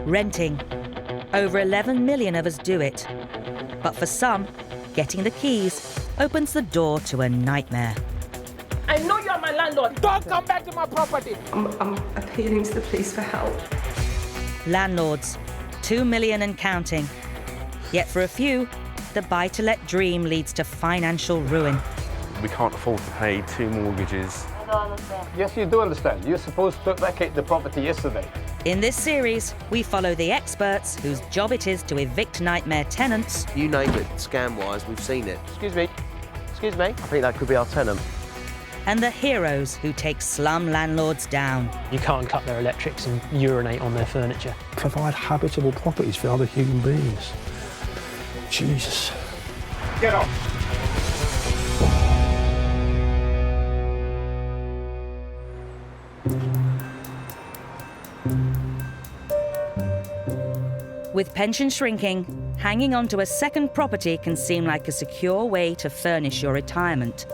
renting. Over 11 million of us do it. But for some, getting the keys opens the door to a nightmare. I know you're my landlord. Don't come back to my property. I'm appealing to the police for help. Landlords, 2 million and counting. Yet for a few, the buy-to-let dream leads to financial ruin. We can't afford to pay 2 mortgages. I don't understand. Yes, you do understand. You're supposed to vacate the property yesterday. In this series, we follow the experts whose job it is to evict nightmare tenants. You name it, scam-wise, we've seen it. Excuse me. Excuse me. I think that could be our tenant. And the heroes who take slum landlords down. You can't cut their electrics and urinate on their furniture. Provide habitable properties for other human beings. Jesus. Get off. With pension shrinking, hanging on to a second property can seem like a secure way to furnish your retirement.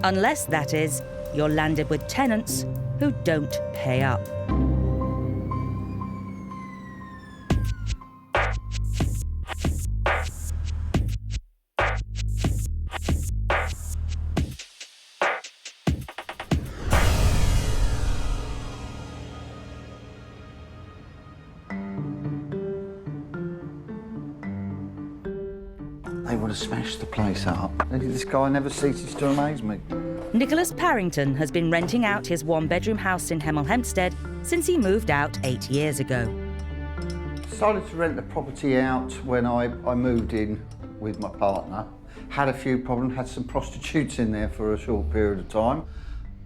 Unless, that is, you're landed with tenants who don't pay up. They would have smashed the place up. This guy never ceases to amaze me. Nicholas Parrington has been renting out his one-bedroom house in Hemel Hempstead since he moved out 8 years ago. Decided to rent the property out when I moved in with my partner. Had a few problems, had some prostitutes in there for a short period of time.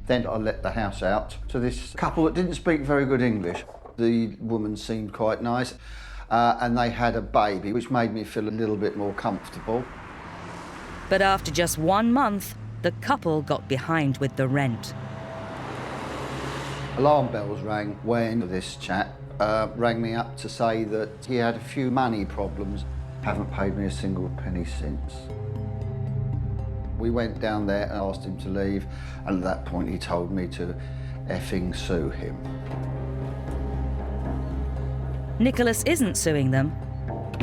Then I let the house out to this couple that didn't speak very good English. The woman seemed quite nice. And they had a baby, which made me feel a little bit more comfortable. But after just 1 month, the couple got behind with the rent. Alarm bells rang when this chap rang me up to say that he had a few money problems. Haven't paid me a single penny since. We went down there and asked him to leave, and at that point he told me to effing sue him. Nicholas isn't suing them,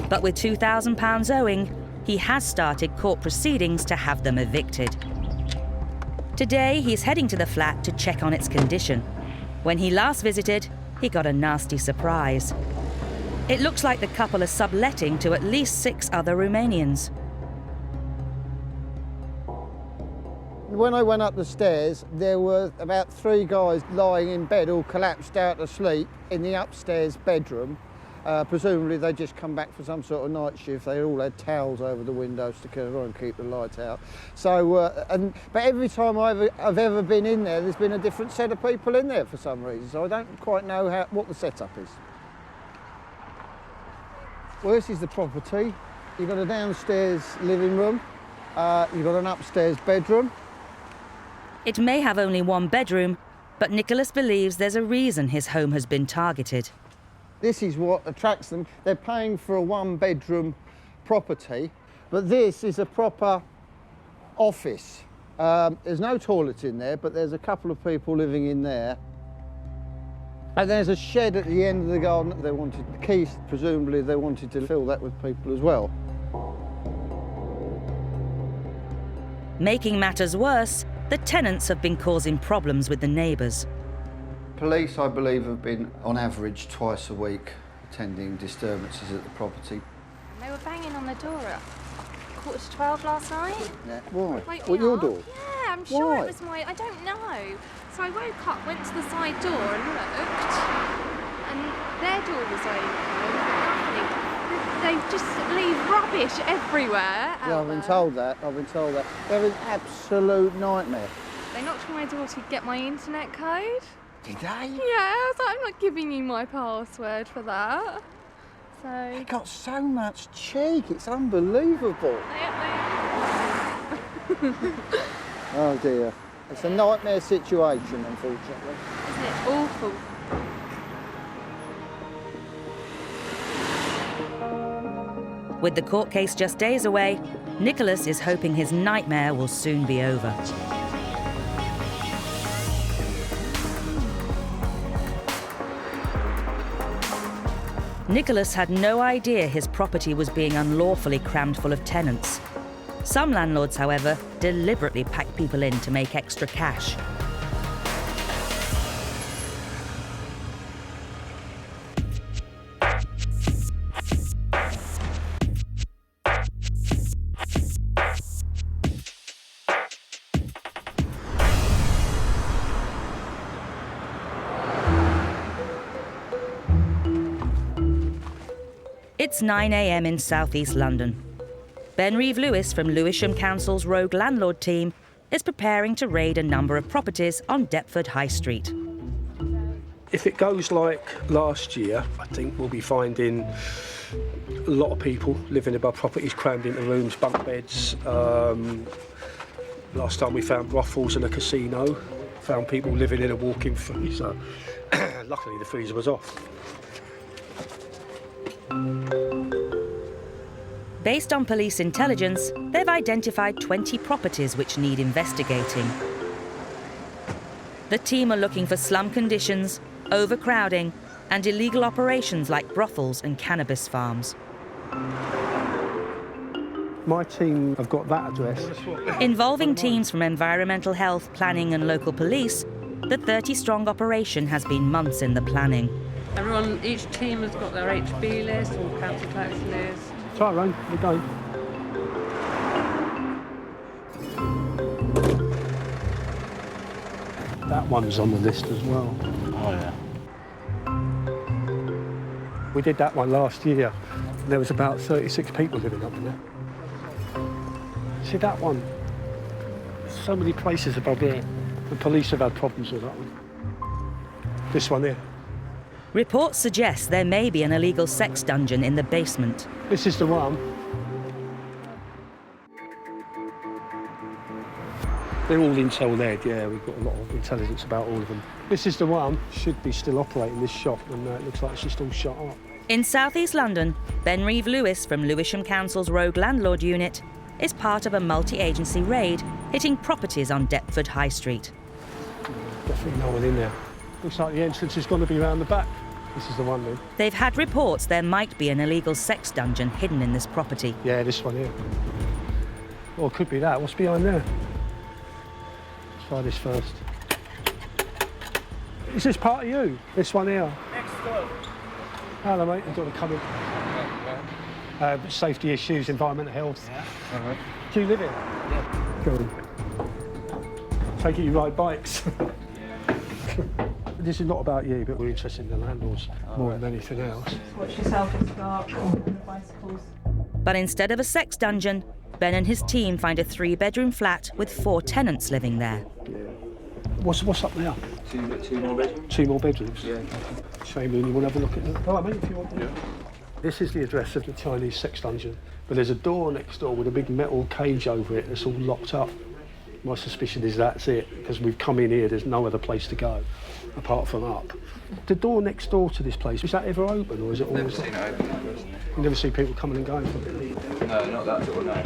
but with £2,000 owing, he has started court proceedings to have them evicted. Today, he's heading to the flat to check on its condition. When he last visited, he got a nasty surprise. It looks like the couple are subletting to at least 6 other Romanians. When I went up the stairs, there were about 3 guys lying in bed, all collapsed out to sleep in the upstairs bedroom. Presumably they'd just come back for some sort of night shift. They all had towels over the windows to try and keep the light out. So, but every time I've ever been in there, there's been a different set of people in there for some reason. So I don't quite know what the setup is. Well, this is the property. You've got a downstairs living room. You've got an upstairs bedroom. It may have only 1 bedroom, but Nicholas believes there's a reason his home has been targeted. This is what attracts them. They're paying for a 1-bedroom property, but this is a proper office. There's no toilet in there, but there's a couple of people living in there. And there's a shed at the end of the garden. They wanted the keys, presumably they wanted to fill that with people as well. Making matters worse, the tenants have been causing problems with the neighbours. Police, I believe, have been on average twice a week attending disturbances at the property. They were banging on the door at 11:45 last night. Yeah. Why? What, your door? Yeah, I'm sure Why? it was my... I don't know. So I woke up, went to the side door and looked, and their door was open. They just leave rubbish everywhere. Yeah, I've been told that. They're an absolute nightmare. They knocked on my door to get my internet code. Did they? Yeah, I was like, I'm not giving you my password for that. So... They got so much cheek, it's unbelievable. Oh dear. It's a nightmare situation, unfortunately. Isn't it awful? With the court case just days away, Nicholas is hoping his nightmare will soon be over. Nicholas had no idea his property was being unlawfully crammed full of tenants. Some landlords, however, deliberately pack people in to make extra cash. It's 9 a.m. in southeast London. Ben Reeve-Lewis from Lewisham Council's Rogue Landlord team is preparing to raid a number of properties on Deptford High Street. If it goes like last year, I think we'll be finding a lot of people living above properties, crammed into rooms, bunk beds. Last time we found brothels and a casino, found people living in a walk-in freezer. Luckily the freezer was off. Based on police intelligence, they've identified 20 properties which need investigating. The team are looking for slum conditions, overcrowding, and illegal operations like brothels and cannabis farms. My team have got that address. Involving teams from environmental health, planning and local police, the 30-strong operation has been months in the planning. Each team has got their HB list or council tax list. Try Rome, we're going. That one's on the list as well. Oh, yeah. We did that one last year. There was about 36 people living up in there. See that one? So many places above here. The police have had problems with that one. This one here. Reports suggest there may be an illegal sex dungeon in the basement. This is the one. They're all intel-led, yeah, we've got a lot of intelligence about all of them. This is the one, should be still operating, this shop, and it looks like it's just all shut up. In southeast London, Ben Reeve-Lewis from Lewisham Council's Rogue Landlord unit is part of a multi-agency raid hitting properties on Deptford High Street. Definitely no one in there. Looks like the entrance is going to be around the back. This is the one then. They've had reports there might be an illegal sex dungeon hidden in this property. Yeah, this one here. Or it could be that. What's behind there? Let's try this first. Is this part of you? This one here? Next door. Hello, mate. I've got to come in. Safety issues, environmental health. Yeah. All right. Do you live here? Yeah. Go on. Take it you ride bikes. This is not about you, but we're interested in the landlords more than anything else. Watch yourself, it's dark, and the bicycles. But instead of a sex dungeon, Ben and his team find a 3-bedroom flat with 4 tenants living there. Yeah. What's up there? Two more bedrooms. 2 more bedrooms? Yeah. Shame, you want to have a look at them? All right, mate, if you want. Yeah. This is the address of the Chinese sex dungeon, but there's a door next door with a big metal cage over it that's all locked up. My suspicion is that's it, because we've come in here, there's no other place to go, apart from up. The door next door to this place, is that ever open, or is it always... Never seen it open. You never see people coming and going from it? No, not that door, no.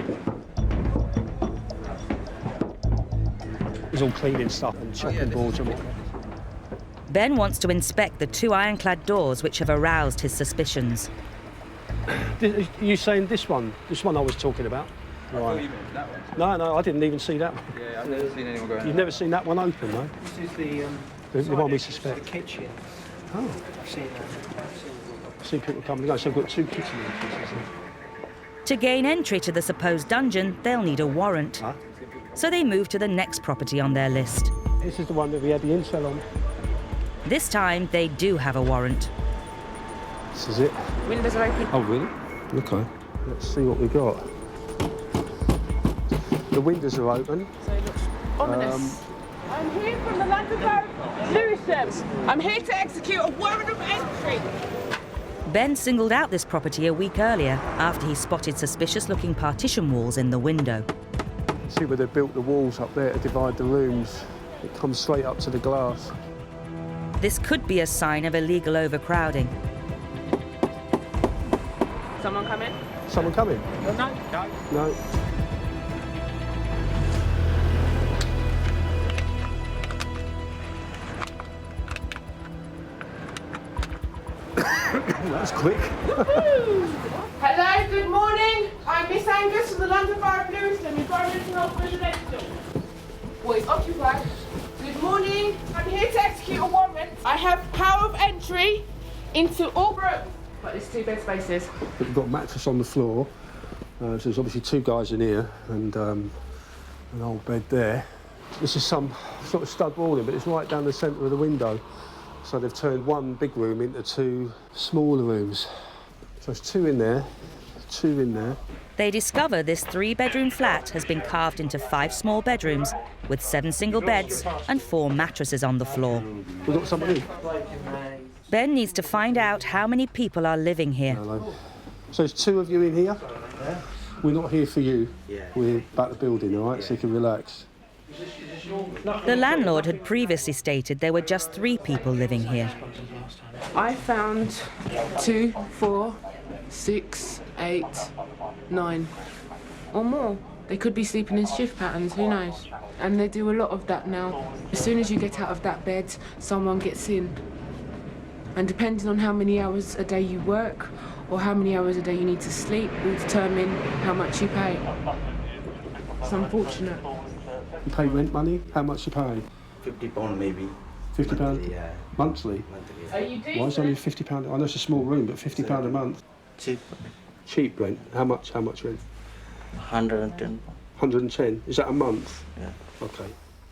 It's all cleaning stuff and chopping boards and whatnot. Ben wants to inspect the 2 ironclad doors which have aroused his suspicions. Are you saying this one? This one I was talking about? I thought you meant that one. No, I didn't even see that one. Yeah, I've never seen anyone going. You've never seen that one open, no? This is the one we suspect. The kitchen. Oh. I've seen that. I've seen people coming and going, so we've got 2 kitchen entrances. To gain entry to the supposed dungeon, they'll need a warrant. Huh? So they move to the next property on their list. This is the one that we had the intel on. This time, they do have a warrant. This is it. Windows are open. Oh, really? Okay. Let's see what we got. The windows are open. So it looks ominous. I'm here from the London Borough of Lewisham. I'm here to execute a warrant of entry. Ben singled out this property a week earlier after he spotted suspicious-looking partition walls in the window. See where they built the walls up there to divide the rooms. It comes straight up to the glass. This could be a sign of illegal overcrowding. Someone come in? Someone coming? No. No. That's quick. Hello, good morning. I'm Miss Angus from the London Borough of Lewisham. We've got a mental health residential. Boys occupied. Good morning. I'm here to execute a warrant. I have power of entry into all rooms. But there's 2 bed spaces. We've got a mattress on the floor. So there's obviously 2 guys in here and an old bed there. This is some sort of stud walling, but it's right down the centre of the window. So they've turned 1 big room into 2 smaller rooms. So there's 2 in there, 2 in there. They discover this 3-bedroom flat has been carved into 5 small bedrooms with 7 single beds and 4 mattresses on the floor. We've got somebody in. Ben needs to find out how many people are living here. Hello. So there's 2 of you in here. We're not here for you. We're back the building, all right, so you can relax. The landlord had previously stated there were just 3 people living here. I found 2, 4, 6, 8, 9 or more. They could be sleeping in shift patterns, who knows? And they do a lot of that now. As soon as you get out of that bed, someone gets in. And depending on how many hours a day you work or how many hours a day you need to sleep will determine how much you pay. It's unfortunate. You pay rent money? How much you pay? £50 maybe. £50? Yeah. Monthly? Are you decent? Why is it only £50? I know it's a small room, but £50 a month. Cheap. Cheap rent? How much rent? 110. 110? Is that a month? Yeah. Okay.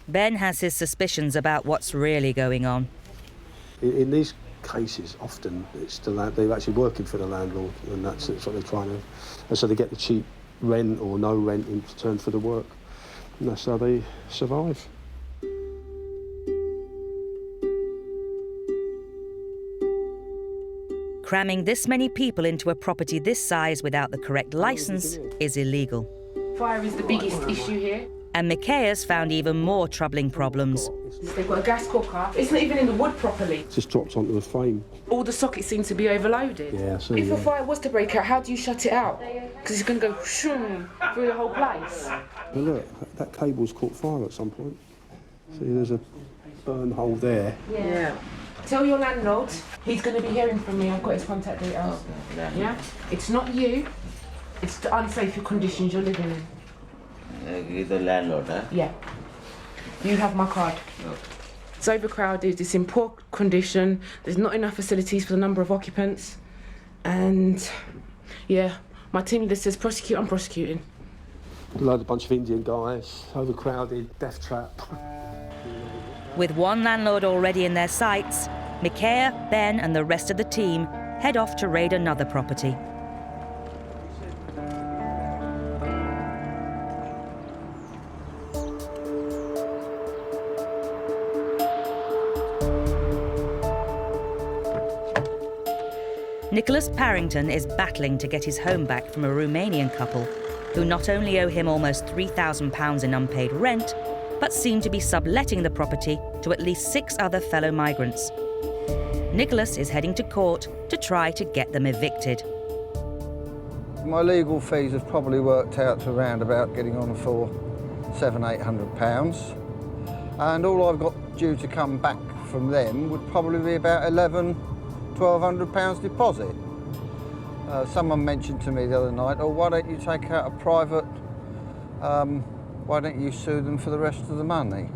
Ben has his suspicions about what's really going on. In these cases, often it's they're actually working for the landlord, and that's what they're trying to. And so they get the cheap rent or no rent in return for the work, and that's how they survive. Cramming this many people into a property this size without the correct licence is illegal. Fire is the biggest issue here. And Micaea's found even more troubling problems. They've got a gas cooker. It's not even in the wood properly. It just drops onto the frame. All the sockets seem to be overloaded. Yeah, I see. If a fire was to break out, how do you shut it out? Because it's going to go shoom through the whole place. But look, that cable's caught fire at some point. See, there's a burn hole there. Yeah. Tell your landlord he's going to be hearing from me. I've got his contact details. Yeah? It's not you. It's the unsafe conditions you're living in. He's the landlord, huh? Yeah. You have my card. Okay. It's overcrowded, it's in poor condition, there's not enough facilities for the number of occupants. And, yeah, my team leader says prosecute, I'm prosecuting. A bunch of Indian guys, overcrowded, death trap. With 1 landlord already in their sights, Micaea, Ben and the rest of the team head off to raid another property. Nicholas Parrington is battling to get his home back from a Romanian couple who not only owe him almost £3,000 in unpaid rent, but seem to be subletting the property to at least 6 other fellow migrants. Nicholas is heading to court to try to get them evicted. My legal fees have probably worked out to around about getting on for £700–800, and all I've got due to come back from them would probably be about £1,200 deposit. Someone mentioned to me the other night, oh, why don't you take out a private, why don't you sue them for the rest of the money?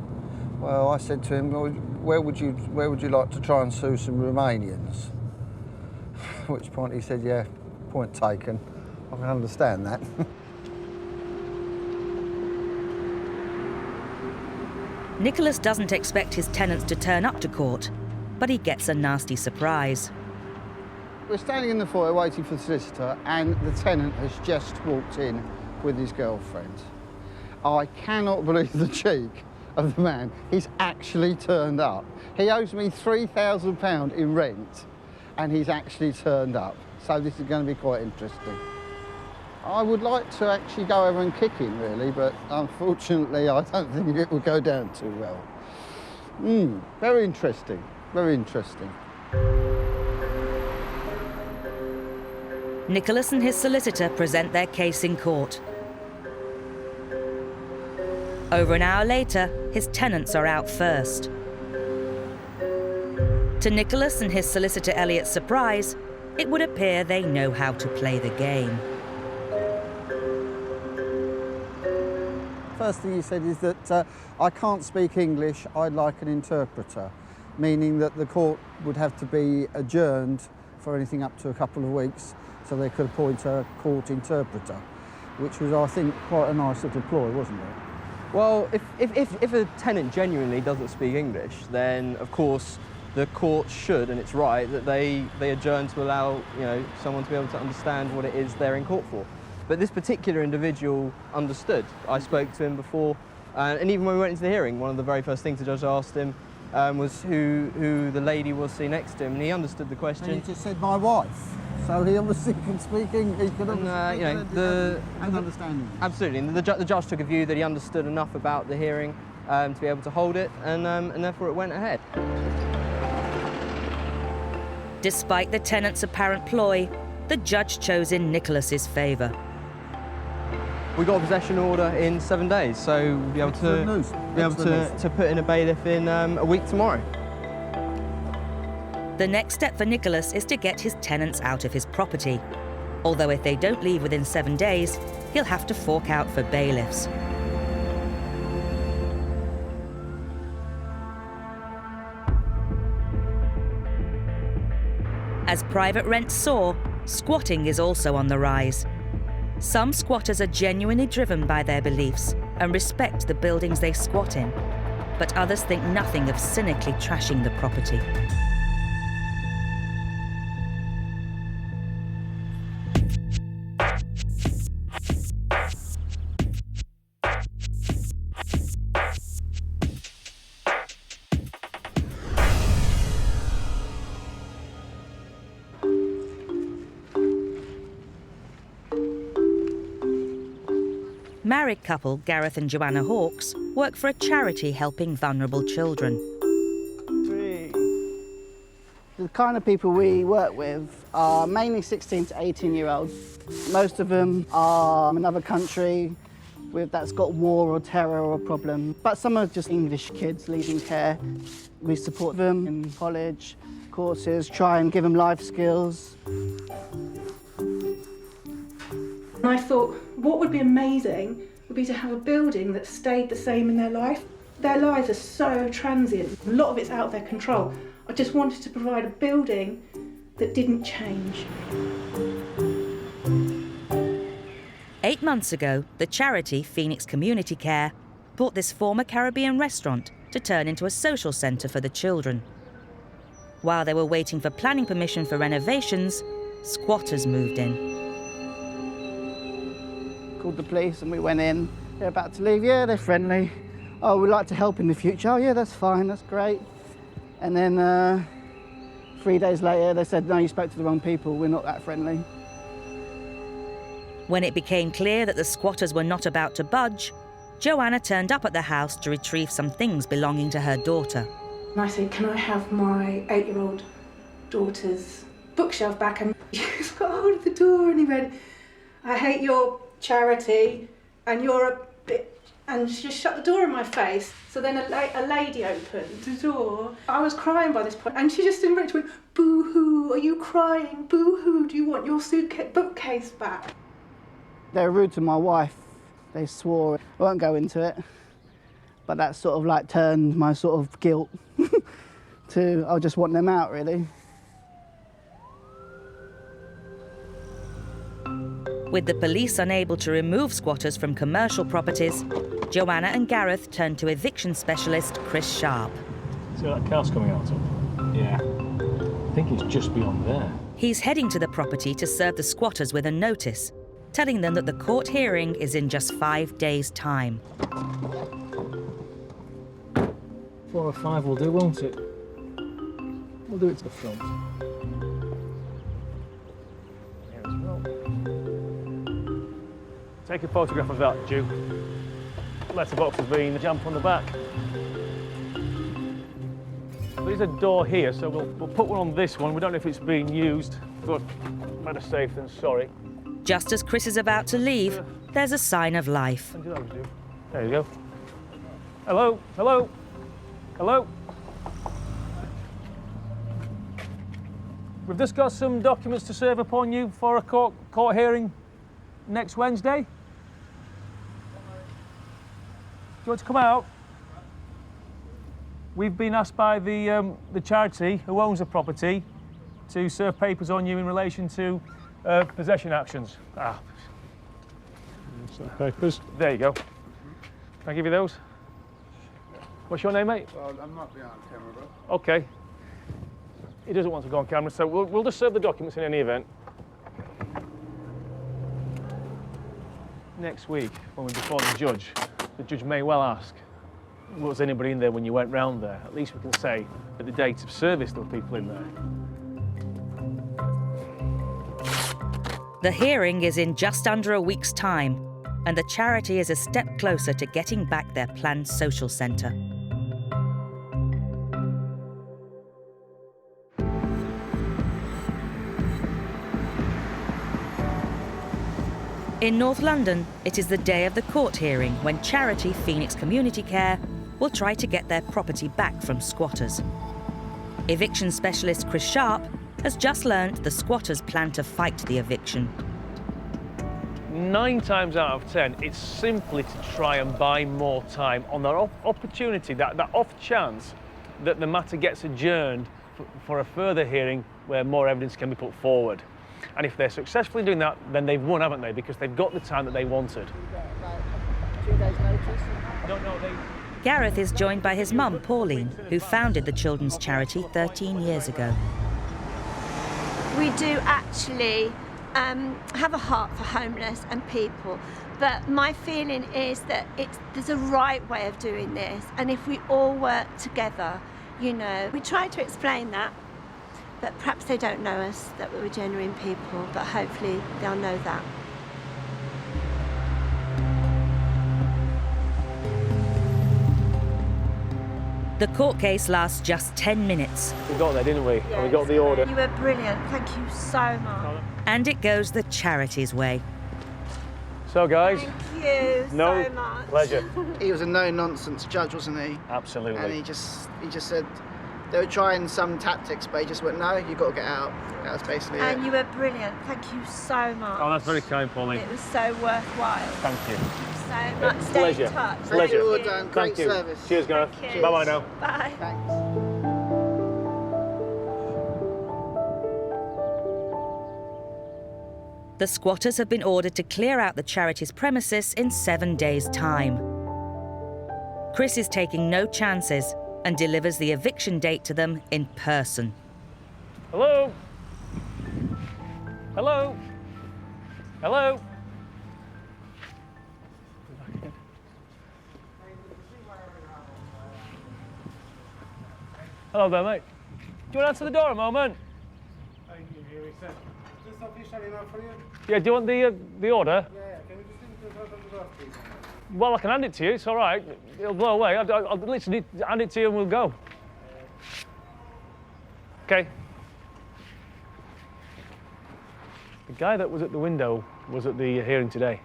Well, I said to him, well, where would you like to try and sue some Romanians? At which point he said, yeah, point taken. I can understand that. Nicholas doesn't expect his tenants to turn up to court, but he gets a nasty surprise. We're standing in the foyer waiting for the solicitor, and the tenant has just walked in with his girlfriend. I cannot believe the cheek of the man. He's actually turned up. He owes me £3,000 in rent, and he's actually turned up. So this is going to be quite interesting. I would like to actually go over and kick him, really, but unfortunately, I don't think it will go down too well. Very interesting, very interesting. Nicholas and his solicitor present their case in court. Over an hour later, his tenants are out first. To Nicholas and his solicitor Elliot's surprise, it would appear they know how to play the game. First thing he said is that I can't speak English, I'd like an interpreter, meaning that the court would have to be adjourned for anything up to a couple of weeks so they could appoint a court interpreter, which was, I think, quite a nice little ploy, wasn't it? Well, if a tenant genuinely doesn't speak English, then of course the court should, and it's right, that they adjourn to allow someone to be able to understand what it is they're in court for. But this particular individual understood. I spoke to him before, and even when we went into the hearing, one of the very first things the judge asked him was who the lady was sitting next to him, and he understood the question. And he just said, my wife. So he obviously can speak English, he could and understand English. Absolutely, and the judge took a view that he understood enough about the hearing to be able to hold it, and therefore it went ahead. Despite the tenant's apparent ploy, the judge chose in Nicholas's favour. We got a possession order in 7 days, so we'll be able to put in a bailiff in a week tomorrow. The next step for Nicholas is to get his tenants out of his property. Although if they don't leave within 7 days, he'll have to fork out for bailiffs. As private rents soar, squatting is also on the rise. Some squatters are genuinely driven by their beliefs and respect the buildings they squat in, but others think nothing of cynically trashing the property. Married couple Gareth and Joanna Hawkes work for a charity helping vulnerable children. The kind of people we work with are mainly 16 to 18-year-olds. Most of them are from another country that's got war or terror or problem. But some are just English kids needing care. We support them in college courses, try and give them life skills. And I thought, what would be amazing would be to have a building that stayed the same in their life. Their lives are so transient. A lot of it's out of their control. I just wanted to provide a building that didn't change. 8 months ago, the charity Phoenix Community Care bought this former Caribbean restaurant to turn into a social centre for the children. While they were waiting for planning permission for renovations, squatters moved in. Called the police and we went in. They're about to leave. Yeah, they're friendly. Oh, we'd like to help in the future. Oh, yeah, that's fine, that's great. And then 3 days later, they said, no, you spoke to the wrong people. We're not that friendly. When it became clear that the squatters were not about to budge, Joanna turned up at the house to retrieve some things belonging to her daughter. And I said, can I have my 8-year-old daughter's bookshelf back? And he got hold of the door and he went, I hate your charity and you're a bitch. And she just shut the door in my face. So then a lady opened the door. I was crying by this point and she just went, boo-hoo, are you crying? Boo-hoo, do you want your bookcase back? They were rude to my wife. They swore. I won't go into it. But that sort of like turned my sort of guilt to, I just want them out, really. With the police unable to remove squatters from commercial properties, Joanna and Gareth turned to eviction specialist Chris Sharp. See that house coming out of? Yeah. I think it's just beyond there. He's heading to the property to serve the squatters with a notice, telling them that the court hearing is in just 5 days' time. 4 or 5 will do, won't it? We'll do it to the front. Here as well. Take a photograph of that, Duke. Letterbox has been jammed on the back. There's a door here, so we'll put one on this one. We don't know if it's being used, but better safe than sorry. Just as Chris is about to leave, there's a sign of life. There you go. Hello, hello, hello. We've just got some documents to serve upon you for a court hearing next Wednesday. Do you want to come out? We've been asked by the charity who owns the property to serve papers on you in relation to possession actions. Some papers. There you go. Can I give you those? What's your name, mate? Well, I'm not being on camera, bro. Okay. He doesn't want to go on camera, so we'll just serve the documents in any event. Next week, when we're before the judge may well ask, was anybody in there when you went round there? At least we can say at the date of service there were people in there. The hearing is in just under a week's time, and the charity is a step closer to getting back their planned social centre. In North London, it is the day of the court hearing when charity Phoenix Community Care will try to get their property back from squatters. Eviction specialist Chris Sharp has just learned the squatters plan to fight the eviction. 9 times out of 10, it's simply to try and buy more time on that opportunity, that off chance that the matter gets adjourned for a further hearing where more evidence can be put forward. And if they're successful in doing that, then they've won, haven't they? Because they've got the time that they wanted. 2 days notice? No, Gareth is joined by his mum, Pauline, who founded the children's charity 13 years ago. We do actually have a heart for homeless and people, but my feeling is that there's a right way of doing this, and if we all work together, you know, we try to explain that, but perhaps they don't know us, that we're genuine people, but hopefully they'll know that. The court case lasts just 10 minutes. We got there, didn't we? Yes. And we got the order. You were brilliant. Thank you so much. And it goes the charity's way. So, guys. Thank you so much. Pleasure. He was a no-nonsense judge, wasn't he? Absolutely. And he just said they were trying some tactics, but he just went, no, you've got to get out. That was basically And it. you were brilliant. Thank you so much. Oh, that's very kind, Pauline. It was so worthwhile. Thank you. So much. Stay Pleasure. in touch. Pleasure. Thank you, all done. Great Thank you. service. Cheers, Gareth. Thank you. Bye-bye now. Bye. Thanks. The squatters have been ordered to clear out the charity's premises in 7 days' time. Chris is taking no chances and delivers the eviction date to them in person. Hello? Hello? Hello? Hello there, mate. Do you want to answer the door a moment? Yeah, do you want the order? Yeah, can you just leave this out of the door, please? Well, I can hand it to you, it's all right. It'll blow away. I'll literally hand it to you and we'll go. Okay. The guy that was at the window was at the hearing today.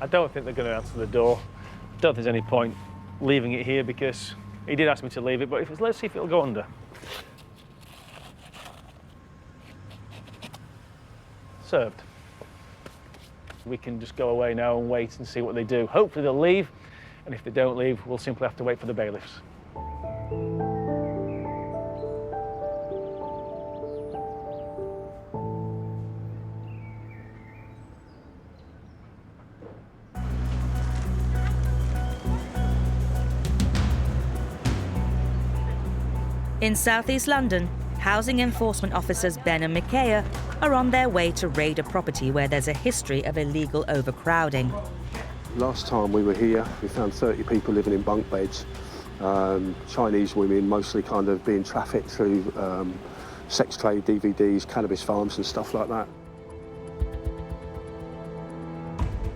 I don't think they're going to answer the door. Don't think there's any point leaving it here because he did ask me to leave it, but let's see if it'll go under. Served. We can just go away now and wait and see what they do. Hopefully they'll leave, and if they don't leave, we'll simply have to wait for the bailiffs. In southeast London, housing enforcement officers Ben and Micaiah are on their way to raid a property where there's a history of illegal overcrowding. Last time we were here, we found 30 people living in bunk beds. Chinese women mostly kind of being trafficked through sex trade, DVDs, cannabis farms and stuff like that.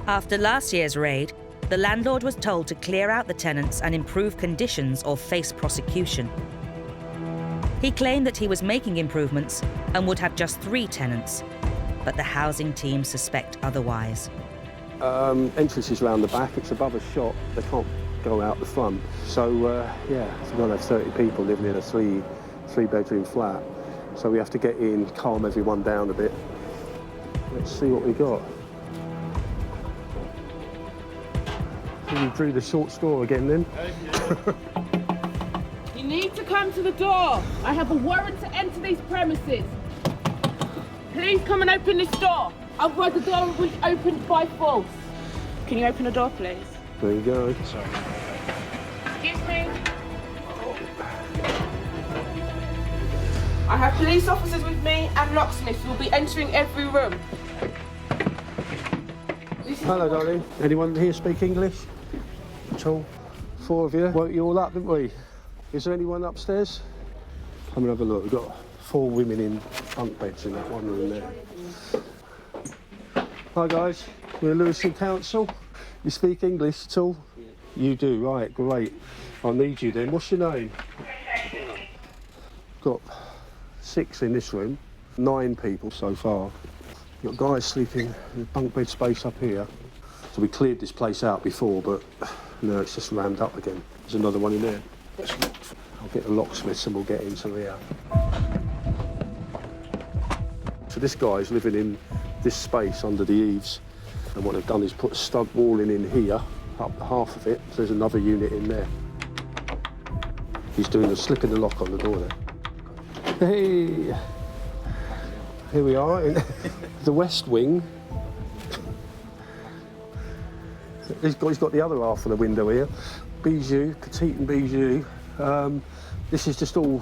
After last year's raid, the landlord was told to clear out the tenants and improve conditions or face prosecution. He claimed that he was making improvements and would have just 3 tenants, but the housing team suspect otherwise. Entrance is round the back, it's above a shop. They can't go out the front. So, yeah, we're going to have 30 people living in a three-bedroom flat. So we have to get in, calm everyone down a bit. Let's see what we got. You drew the short straw again then? You need to come to the door. I have a warrant to enter these premises. Please come and open this door. Otherwise the door will be opened by force. Can you open the door, please? There you go. Sorry. Excuse me. I have police officers with me and locksmiths who will be entering every room. Hello, darling. Anyone here speak English at all? 4 of you. Woke you all up, didn't we? Is there anyone upstairs? Come and have a look. We've got 4 women in bunk beds in that one room there. Hi, guys. We're Lewisham Council. You speak English at all? You do, right, great. I'll need you then. What's your name? Got 6 in this room, 9 people so far. You've got guys sleeping in bunk bed space up here. So we cleared this place out before, but no, it's just rammed up again. There's another one in there. I'll get the locksmiths and we'll get into here. So this guy's living in this space under the eaves. And what they've done is put stud walling in here, up half of it. So there's another unit in there. He's doing a slipping the lock on the door there. Hey! Here we are in the West Wing. He's got the other half of the window here. Bijou, petite and bijou. This is just all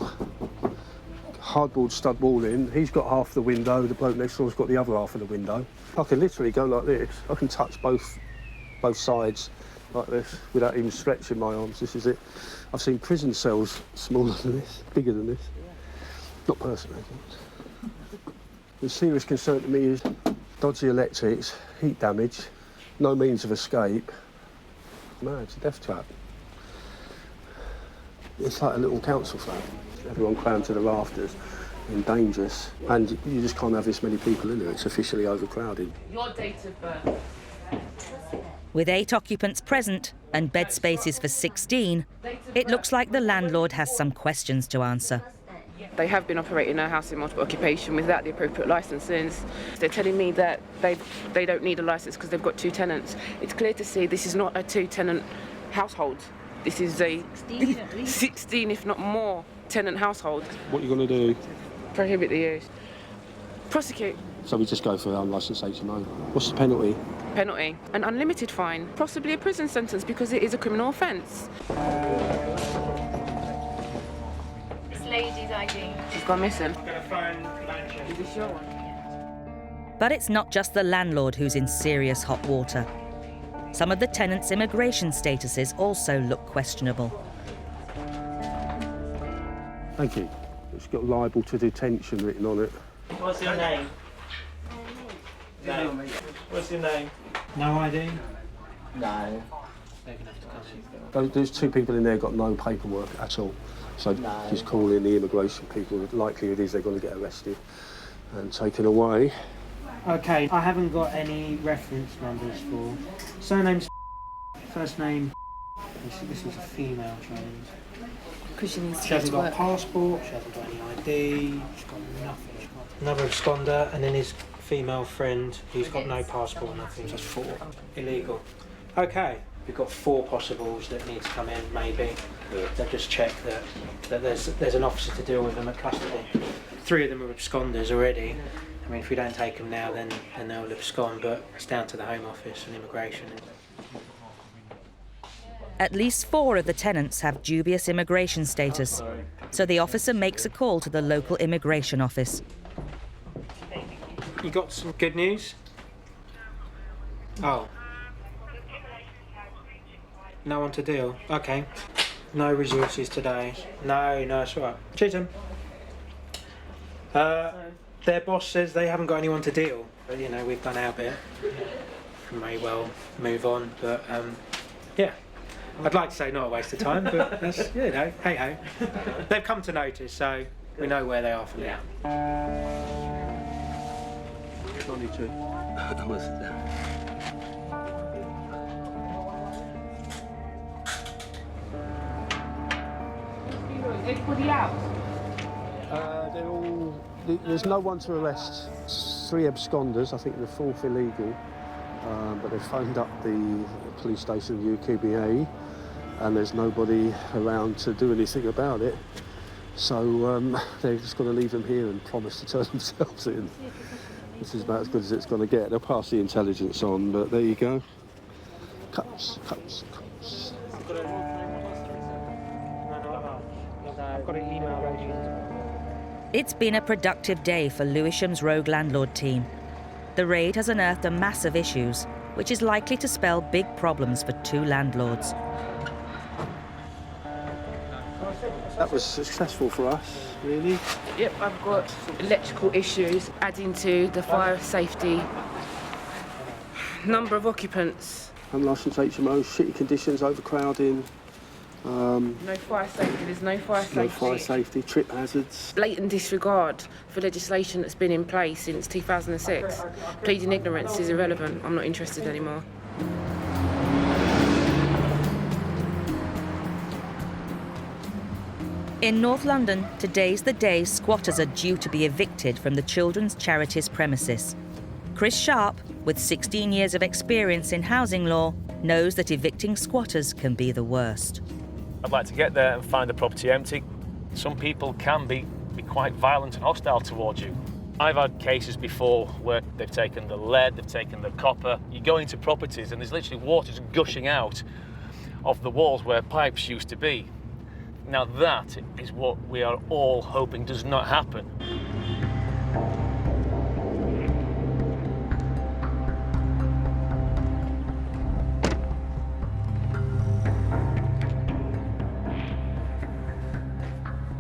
hardboard stud walling. He's got half the window. The bloke next door's got the other half of the window. I can literally go like this. I can touch both sides like this without even stretching my arms. This is it. I've seen prison cells smaller than this, bigger than this. Not personally. The serious concern to me is dodgy electrics, heat damage, no means of escape. Man, it's a death trap. It's like a little council flat. Everyone crammed to the rafters and dangerous. And you just can't have this many people in there. It's officially overcrowded. Your date of birth. With 8 occupants present and bed spaces for 16, it looks like the landlord has some questions to answer. They have been operating a house in multiple occupation without the appropriate licences. They're telling me that they don't need a licence because they've got 2 tenants. It's clear to see this is not a 2-tenant household. This is a 16, if not more, tenant household. What are you going to do? Prohibit the use. Prosecute. So we just go for unlicensed HMO. What's the penalty? Penalty. An unlimited fine. Possibly a prison sentence because it is a criminal offence. Lady's ID. She's gone missing. Is this your one? But it's not just the landlord who's in serious hot water. Some of the tenants' immigration statuses also look questionable. Thank you. It's got liable to detention written on it. What's your name? No. What's your name? No ID? No. There's 2 people in there got no paperwork at all. So just call in the immigration people. The likelihood is they're going to get arrested and taken away. Okay, I haven't got any reference numbers for surname's first name. This was a female trained. Because she needs to hasn't got work. a passport, she hasn't got any ID, she's got nothing. She's got another absconder and then his female friend who's got no passport, nothing. That's 4. Illegal. Okay, we've got 4 possibles that need to come in, maybe. They'll just check that there's an officer to deal with them at custody. 3 of them are absconders already. I mean, if we don't take them now, then they'll abscond, but it's down to the Home Office and immigration. At least 4 of the tenants have dubious immigration status, so the officer makes a call to the local immigration office. You got some good news? Oh. No one to deal? Okay. No resources today. No, it's all right. Cheers, Tim. Their boss says they haven't got anyone to deal. But, you know, we've done our bit. We may well move on, but yeah. I'd like to say not a waste of time, but that's, you know, hey-ho. They've come to notice, so we know where they are for now. everybody out? They're all. There's no one to arrest. 3 absconders. I think the 4th illegal. But they've phoned up the police station, UKBA, and there's nobody around to do anything about it. So they've just got to leave them here and promise to turn themselves in. This is about as good as it's going to get. They'll pass the intelligence on, but there you go. Cups. I've got an email. It's been a productive day for Lewisham's rogue landlord team. The raid has unearthed a mass of issues, which is likely to spell big problems for 2 landlords. That was successful for us, really. Yep, I've got electrical issues, adding to the fire safety. Number of occupants. Unlicensed HMOs, shitty conditions, overcrowding. No fire safety, there's no fire safety. No fire safety, trip hazards. Blatant disregard for legislation that's been in place since 2006. Pleading ignorance is irrelevant. I'm not interested anymore. In North London, today's the day squatters are due to be evicted from the children's charities premises. Chris Sharp, with 16 years of experience in housing law, knows that evicting squatters can be the worst. I'd like to get there and find the property empty. Some people can be quite violent and hostile towards you. I've had cases before where they've taken the lead, they've taken the copper. You go into properties and there's literally water just gushing out of the walls where pipes used to be. Now that is what we are all hoping does not happen.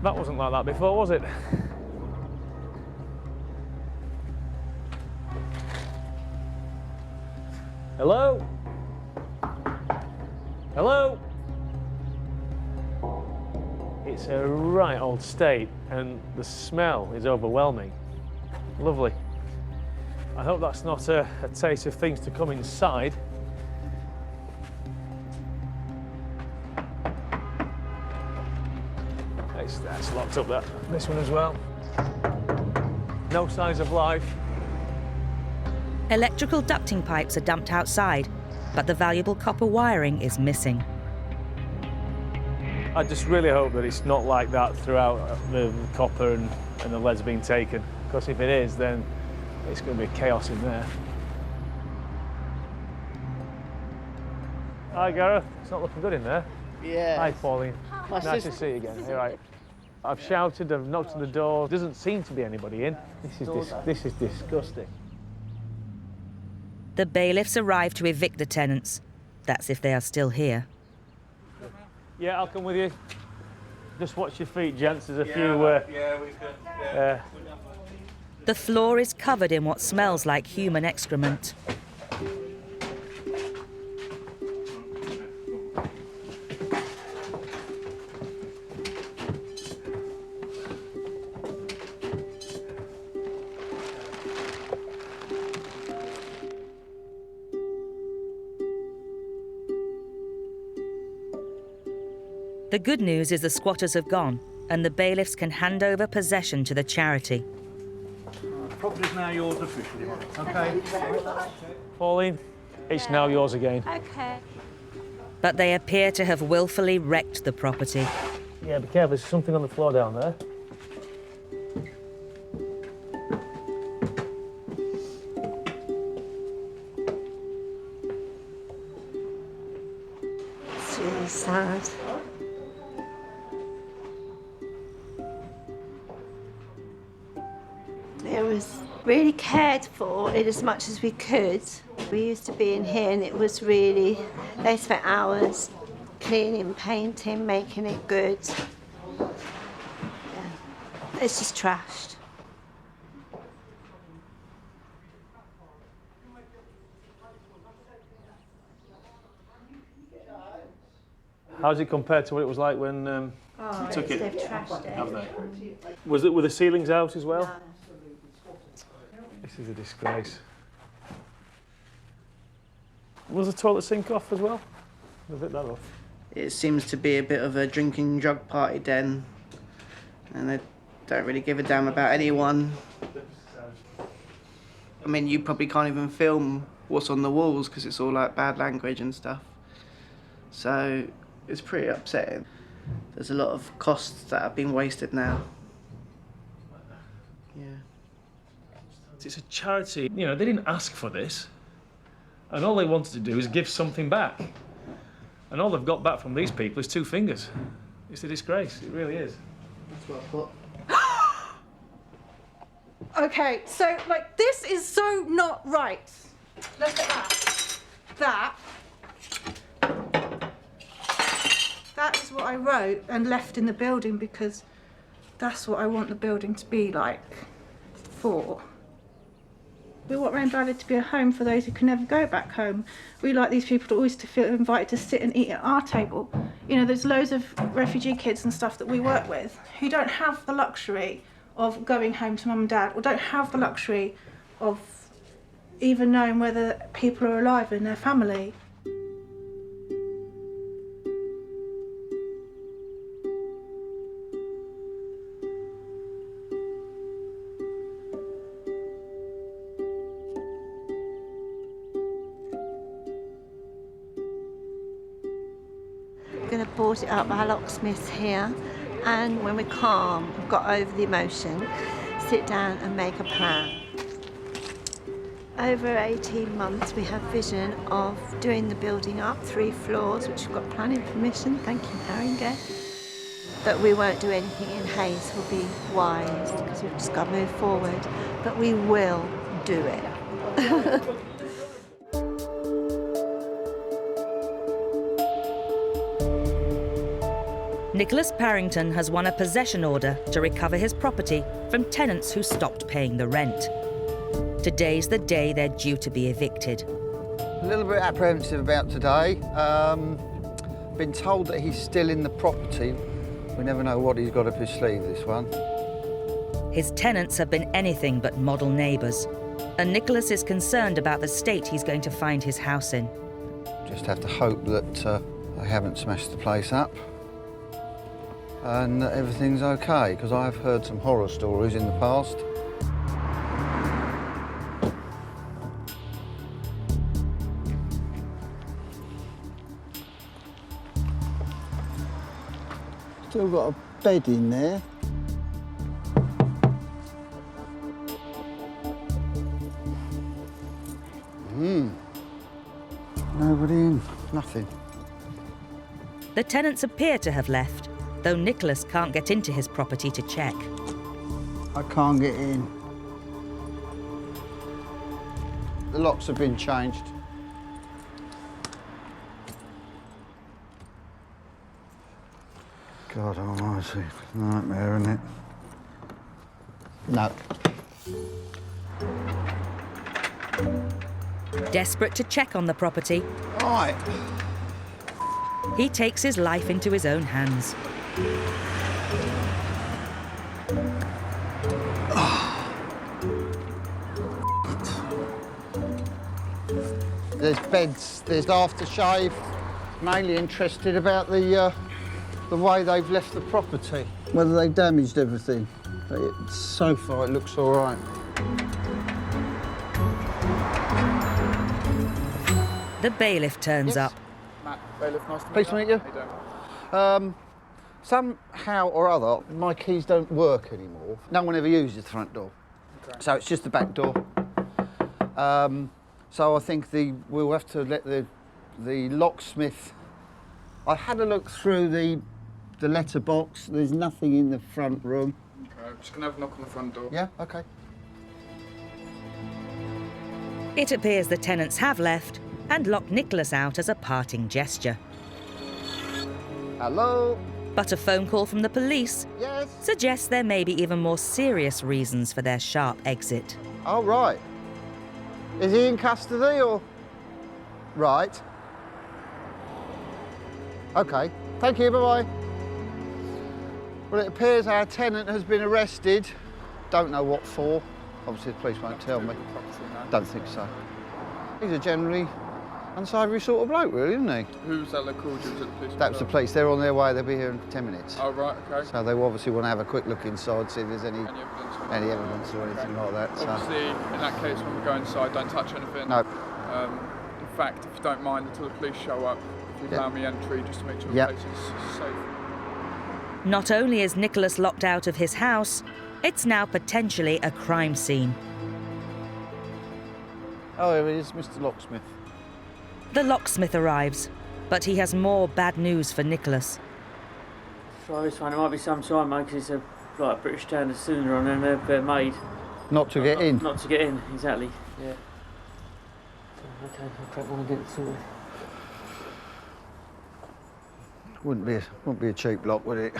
That wasn't like that before, was it? Hello? Hello? It's a right old state and the smell is overwhelming. Lovely. I hope that's not a taste of things to come inside. That's locked up, this one as well. No signs of life. Electrical ducting pipes are dumped outside, but the valuable copper wiring is missing. I just really hope that it's not like that throughout the copper and the lead's being taken, because if it is, then it's going to be chaos in there. Hi, Gareth. It's not looking good in there. Yeah. Hi, Pauline. Nice to see you again. You're right. I've shouted, I've knocked on the door. Doesn't seem to be anybody in. This is disgusting. The bailiffs arrive to evict the tenants. That's if they are still here. Yeah, I'll come with you. Just watch your feet, gents. There's a few... yeah, we could. The floor is covered in what smells like human excrement. The good news is the squatters have gone, and the bailiffs can hand over possession to the charity. The property's now yours officially, okay? Pauline, it's now yours again. Okay. But they appear to have willfully wrecked the property. Yeah, be careful, there's something on the floor down there. It's really sad. It was really cared for in as much as we could. We used to be in here and it was really, they spent hours cleaning, painting, making it good. Yeah. It's just trashed. How does it compare to what it was like when you took it? They've trashed it. Have they? Were the ceilings out as well? This is a disgrace. Was the toilet sink off as well? Was it that off? It seems to be a bit of a drinking drug party den. and they don't really give a damn about anyone. I mean, you probably can't even film what's on the walls because it's all like bad language and stuff. So it's pretty upsetting. There's a lot of costs that have been wasted now. Yeah. It's a charity. You know, they didn't ask for this. And all they wanted to do is give something back. And all they've got back from these people is 2 fingers. It's a disgrace, it really is. That's what I thought. Okay, so, like, this is so not right. Look at that. That is what I wrote and left in the building because that's what I want the building to be like for. We want Rainbow Valley to be a home for those who can never go back home. We like these people to always to feel invited to sit and eat at our table. You know, there's loads of refugee kids and stuff that we work with who don't have the luxury of going home to mum and dad, or don't have the luxury of even knowing whether people are alive in their family. We're going to board it up our locksmiths here, and when we're calm, we've got over the emotion, sit down and make a plan. Over 18 months we have vision of doing the building up, 3 floors, which we've got planning permission, thank you Haringey. But we won't do anything in haste, we'll be wise, because we've just got to move forward. But we will do it. Nicholas Parrington has won a possession order to recover his property from tenants who stopped paying the rent. Today's the day they're due to be evicted. A little bit apprehensive about today. Been told that he's still in the property. We never know what he's got up his sleeve, this one. His tenants have been anything but model neighbours, and Nicholas is concerned about the state he's going to find his house in. Just have to hope that they haven't smashed the place up and that everything's okay, because I've heard some horror stories in the past. Still got a bed in there. Nobody in, nothing. The tenants appear to have left, though Nicholas can't get into his property to check. I can't get in. The locks have been changed. God almighty, nightmare, isn't it? No. Desperate to check on the property, Right. he takes his life into his own hands. There's beds, there's aftershave. Mainly interested about the way they've left the property. Whether they've damaged everything. But so far it looks all right. The bailiff turns up. Matt, bailiff, nice to meet you. Pleased to meet you. How you doing? Somehow or other, my keys don't work anymore. No one ever uses the front door. Okay. So it's just the back door. So I think we'll have to let the locksmith. I had a look through the letterbox. There's nothing in the front room. Okay, I'm just gonna have a knock on the front door. Yeah, okay. It appears the tenants have left and locked Nicholas out as a parting gesture. Hello? But a phone call from the police suggests there may be even more serious reasons for their sharp exit. Oh, right. Is he in custody or? Right. Okay, thank you, bye-bye. Well, it appears our tenant has been arrested. Don't know what for. Obviously, the police won't tell me. Don't think so. These are generally unsavoury sort of bloke, really, isn't he? Who was that that called you? Was it the police? That was the police. They're on their way. They'll be here in 10 minutes. Oh, right, okay. So they obviously want to have a quick look inside, see if there's any evidence or anything like that. So. Obviously, in that case, when we go inside, don't touch anything. No. In fact, if you don't mind, until the police show up, if you allow me entry, just to make sure the place is safe. Not only is Nicholas locked out of his house, it's now potentially a crime scene. Oh, here he is, Mr. Locksmith. The locksmith arrives, but he has more bad news for Nicholas. Try this one, it might be some time, mate, because it's a British standard cylinder on and they're made. Not to get in? Not to get in, exactly, yeah. Okay, I'll crack one and get it sorted. Wouldn't be a cheap lock, would it?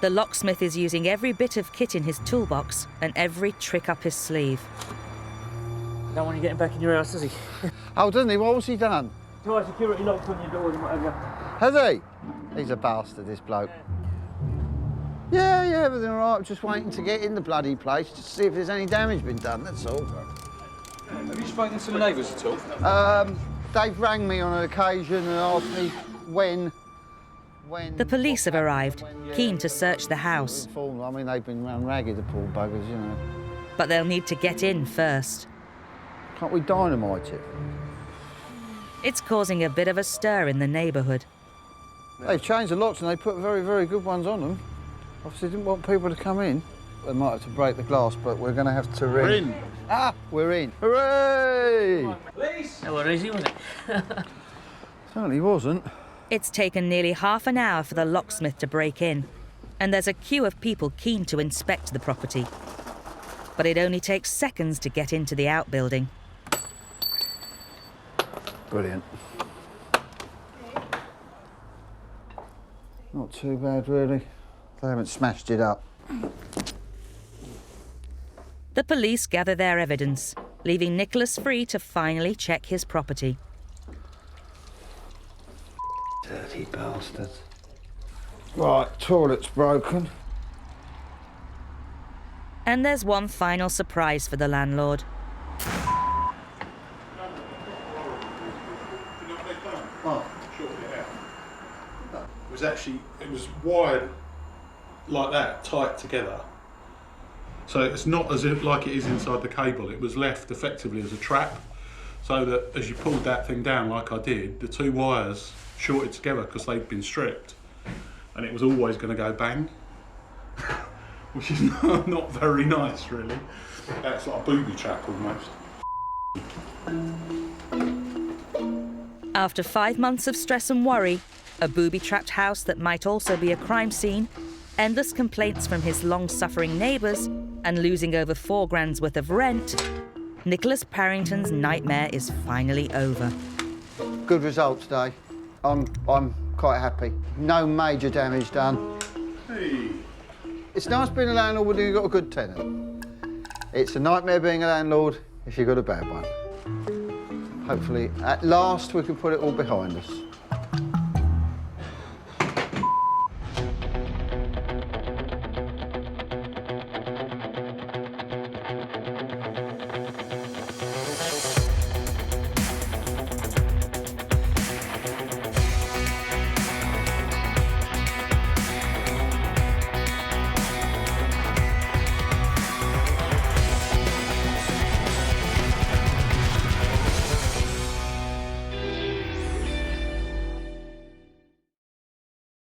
The locksmith is using every bit of kit in his toolbox and every trick up his sleeve. Don't want you getting back in your house, does he? Oh, doesn't he? What was he done? Try security locks on your doors and whatever. Has he? He's a bastard, this bloke. Yeah, everything all right. Just waiting to get in the bloody place to see if there's any damage been done, that's all. Have you spoken to the neighbours at all? They've rang me on an occasion and asked me when. The police have arrived, keen to search the house. I mean, they've been run ragged, the poor buggers, you know. But they'll need to get in first. Can't we dynamite it? It's causing a bit of a stir in the neighbourhood. They've changed the locks and they put very, very good ones on them. Obviously didn't want people to come in. They might have to break the glass, but we're going to have to ring. We're in. Ah, we're in. Hooray! Police! That wasn't easy, was it? Certainly wasn't. It's taken nearly half an hour for the locksmith to break in, and there's a queue of people keen to inspect the property. But it only takes seconds to get into the outbuilding. Brilliant. Not too bad, really. They haven't smashed it up. The police gather their evidence, leaving Nicholas free to finally check his property. Dirty bastards. Right, toilet's broken. And there's one final surprise for the landlord. It was wired like that, tight together. So it's not as if like it is inside the cable. It was left effectively as a trap, so that as you pulled that thing down like I did, the two wires shorted together because they'd been stripped, and it was always going to go bang, which is not very nice, really. That's like a booby-trapped almost. After 5 months of stress and worry, a booby-trapped house that might also be a crime scene, endless complaints from his long-suffering neighbours, and losing over £4,000 worth of rent, Nicholas Parrington's nightmare is finally over. Good result today. I'm quite happy. No major damage done. Hey. It's nice being a landlord when you've got a good tenant. It's a nightmare being a landlord if you've got a bad one. Hopefully, at last, we can put it all behind us.